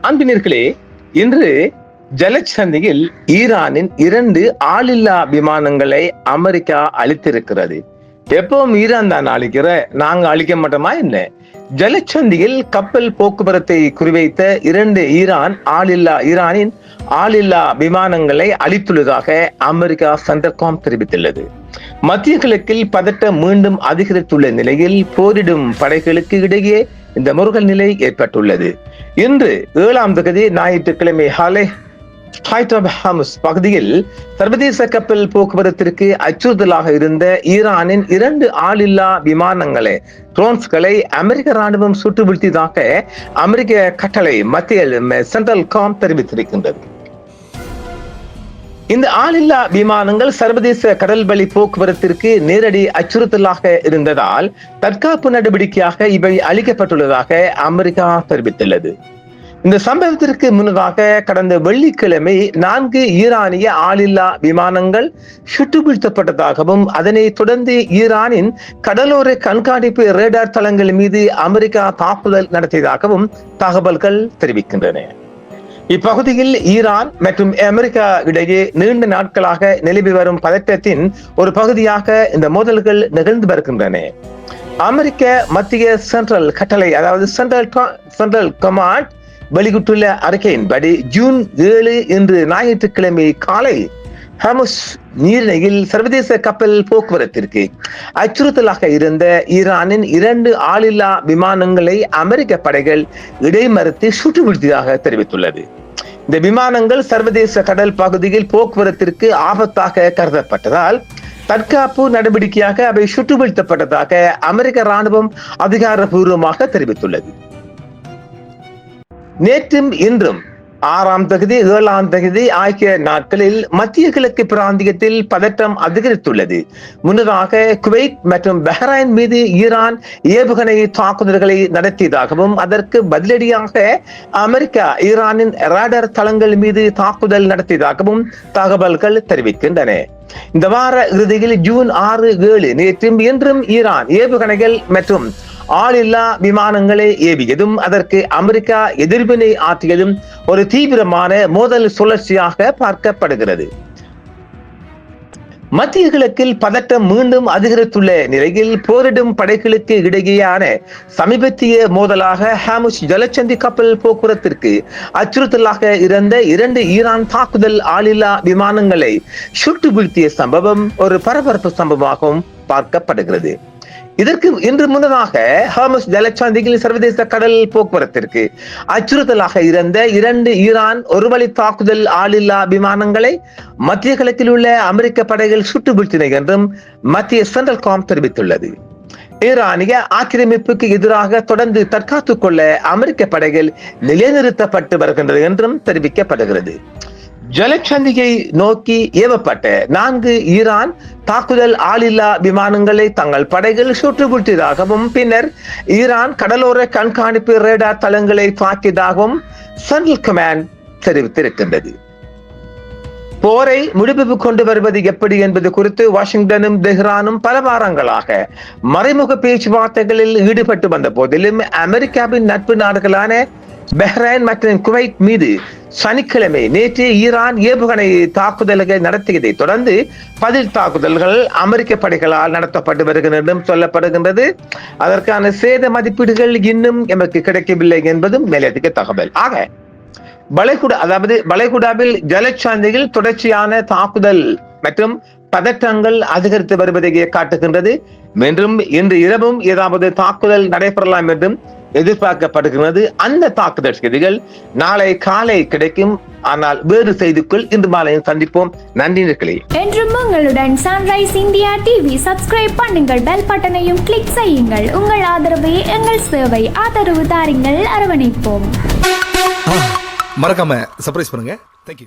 அன்பினர்களே, இன்று ஜலச்சந்தியில் ஈரானின் 2 ஆளில்லா விமானங்களை அமெரிக்கா அளித்திருக்கிறது. எப்பவும் ஈரான் தான் அளிக்கிற, நாங்க அளிக்க மாட்டோமா என்ன? ஜலச்சந்தியில் கப்பல் போக்குவரத்தை குறிவைத்த 2 ஈரானின் ஆளில்லா விமானங்களை அளித்துள்ளதாக அமெரிக்கா சென்டர்காம் தெரிவித்துள்ளது. மத்திய கிழக்கில் பதட்டம் மீண்டும் அதிகரித்துள்ள நிலையில் போரிடும் படைகளுக்கு இடையே இந்த முருகல் நிலை ஏற்பட்டுள்ளது. இன்று 7ஆம் தேதி ஞாயிற்றுக்கிழமை ஹார்மஸ் பகுதியில் சர்வதேச கப்பல் போக்குவரத்திற்கு அச்சுறுத்தலாக இருந்த ஈரானின் 2 ஆளில்லா விமானங்களை ட்ரோன்ஸ்களை அமெரிக்க ராணுவம் சுட்டு வீழ்த்தியதாக அமெரிக்க கட்டளை மத்திய சென்ட்ரல் காம் தெரிவித்திருக்கின்றது. இந்த ஆளில்லா விமானங்கள் சர்வதேச கடல்வழி போக்குவரத்திற்கு நேரடி அச்சுறுத்தலாக இருந்ததால் தற்காப்பு நடவடிக்கையாக இவை அளிக்கப்பட்டுள்ளதாக அமெரிக்கா தெரிவித்துள்ளது. இந்த சம்பவத்திற்கு முன்னதாக கடந்த வெள்ளிக்கிழமை 4 ஈரானிய ஆளில்லா விமானங்கள் சுட்டு வீழ்த்தப்பட்டதாகவும் அதனை தொடர்ந்து ஈரானின் கடலோர கண்காணிப்பு ரேடார் தளங்கள் மீது அமெரிக்கா தாக்குதல் நடத்தியதாகவும் தகவல்கள் தெரிவிக்கின்றன. இப்பகுதியில் ஈரான் மற்றும் அமெரிக்கா இடையே நீண்ட நாட்களாக நிலவி வரும் பதட்டத்தின் ஒரு பகுதியாக இந்த மோதல்கள் நிகழ்ந்து வருகின்றன. அமெரிக்க மத்திய சென்ட்ரல் கட்டளை, அதாவது சென்ட்ரல் கமாண்ட் வெளியிட்டுள்ள அறிக்கையின்படி ஜூன் 7 இன்று ஞாயிற்றுக்கிழமை காலை ஹார்மஸ் நீரிணையில் சர்வதேச கப்பல் போக்குவரத்திற்கு அச்சுறுத்தலாக இருந்த ஈரானின் 2 ஆளில்லா விமானங்களை அமெரிக்க படைகள் இடைமறித்து சுட்டு வீழ்த்தியதாக தெரிவித்துள்ளது. இந்த விமானங்கள் சர்வதேச கடல் பகுதியில் போக்குவரத்திற்கு ஆபத்தாக கருதப்பட்டதால் தற்காப்பு நடவடிக்கையாக அவை சுட்டு வீழ்த்தப்பட்டதாக அமெரிக்க ராணுவம் அதிகாரப்பூர்வமாக தெரிவித்துள்ளது. நேற்றும் இன்றும் 6ஆம் தேதி 7ஆம் தேதி ஆகிய நாட்களில் மத்திய கிழக்கு பிராந்தியத்தில் பதட்டம் அதிகரித்துள்ளது. முன்னதாக குவைத் மற்றும் பஹ்ரைன் மீது ஈரான் ஏவுகணை தாக்குதல்களை நடத்தியதாகவும் அதற்கு பதிலடியாக அமெரிக்கா ஈரானின் ரேடார் தளங்கள் மீது தாக்குதல் நடத்தியதாகவும் தகவல்கள் தெரிவிக்கின்றன. இந்த வார இறுதியில் ஜூன் 6, 7 நேற்றும் இன்றும் ஈரான் ஏவுகணைகள் மற்றும் ஆளில்லா விமானங்களை ஏவியதும் அதற்கு அமெரிக்கா எதிர்வினை ஆற்றியதும் ஒரு தீவிரமான மோதல் சுழற்சியாக பார்க்கப்படுகிறது. மத்திய கிழக்கில் பதட்டம் மீண்டும் அதிகரித்துள்ள நிலையில் போரிடும் படைகளுக்கு இடையேயான சமீபத்திய மோதலாக ஹார்மஸ் ஜலச்சந்தி கப்பல் போக்குவரத்திற்கு அச்சுறுத்தலாக இருந்த 2 ஈரான் தாக்குதல் ஆளில்லா விமானங்களை சுட்டு வீழ்த்திய சம்பவம் ஒரு பரபரப்பு சம்பவமாகவும் பார்க்கப்படுகிறது. இதற்கு இன்று முன்னதாக ஹார்மஸ் ஜலச்சந்தியில் சர்வதேச கடல் போக்குவரத்திற்கு அச்சுறுத்தலாக இருந்த 2 ஈரான் ஒருவழி தாக்குதல் ஆளில்லா விமானங்களை மத்திய கிழக்கில் உள்ள அமெரிக்க படைகள் சுட்டு வீழ்த்தின என்றும் மத்திய சென்ட்ரல் காம் தெரிவித்துள்ளது. ஈரானிய ஆக்கிரமிப்புக்கு எதிராக தொடர்ந்து தற்காத்துக் கொள்ள அமெரிக்க படைகள் நிலைநிறுத்தப்பட்டு வருகின்றது என்றும் தெரிவிக்கப்படுகிறது. ஜலச்சந்தியை நோக்கி ஏவப்பட்ட 4 ஈரான் தாக்குதல் ஆளில்லா விமானங்களை தங்கள் படைகள் சுட்டு வீழ்த்தியதாகவும் பின்னர் ஈரான் கடலோர கண்காணிப்பு ரேடார் தளங்களை தாக்கியதாகவும் சென்ட்ரல் கமாண்ட் தெரிவித்திருக்கின்றது. போரை முடிவுக்கு கொண்டு வருவது எப்படி என்பது குறித்து வாஷிங்டனும் தெஹ்ரானும் பல வாரங்களாக மறைமுக பேச்சுவார்த்தைகளில் ஈடுபட்டு வந்த போதிலும் அமெரிக்காவின் நட்பு நாடுகளான பஹ்ரைன் மற்றும் குவைத் மீது சனிக்கிழமை நேற்று ஈரான் ஏவுகணை தாக்குதல்கள் நடத்தியதை தொடர்ந்து பதில் தாக்குதல்கள் அமெரிக்க படைகளால் நடத்தப்பட்டு வருகின்றன சொல்லப்படுகின்றது. அதற்கான சேத மதிப்பீடுகள் இன்னும் எமக்கு கிடைக்கவில்லை என்பதும் மேலதிக தகவல். ஆக வளைகுடாவில் ஜலச்சந்தியில் தொடர்ச்சியான தாக்குதல் மற்றும் பதற்றங்கள் அதிகரித்து வருவதை காட்டுகின்றது. மீண்டும் இன்று இரவும் ஏதாவது தாக்குதல் நடைபெறலாம் என்றும் எதிர்பார்க்கப்படுகிறது. அந்த தாக்குதல் செய்திகள் நாளை காலை கிடைக்கும். ஆனால் வேறு செய்திக்குள் இன்று மாலையும் சந்திப்போம். நன்றி நேயர்களே. என்றும் உங்களுடன் சன்ரைஸ் இந்தியா டிவி சப்ஸ்கிரைப் பண்ணுங்கள், பெல் பட்டனையும் கிளிக் செய்யுங்கள். உங்கள் ஆதரவே எங்கள் சேவை. ஆதரவு தாருங்கள், அரவணைப்போம். மறக்காம சர்ப்ரைஸ் பண்ணுங்க. தேங்க்யூ.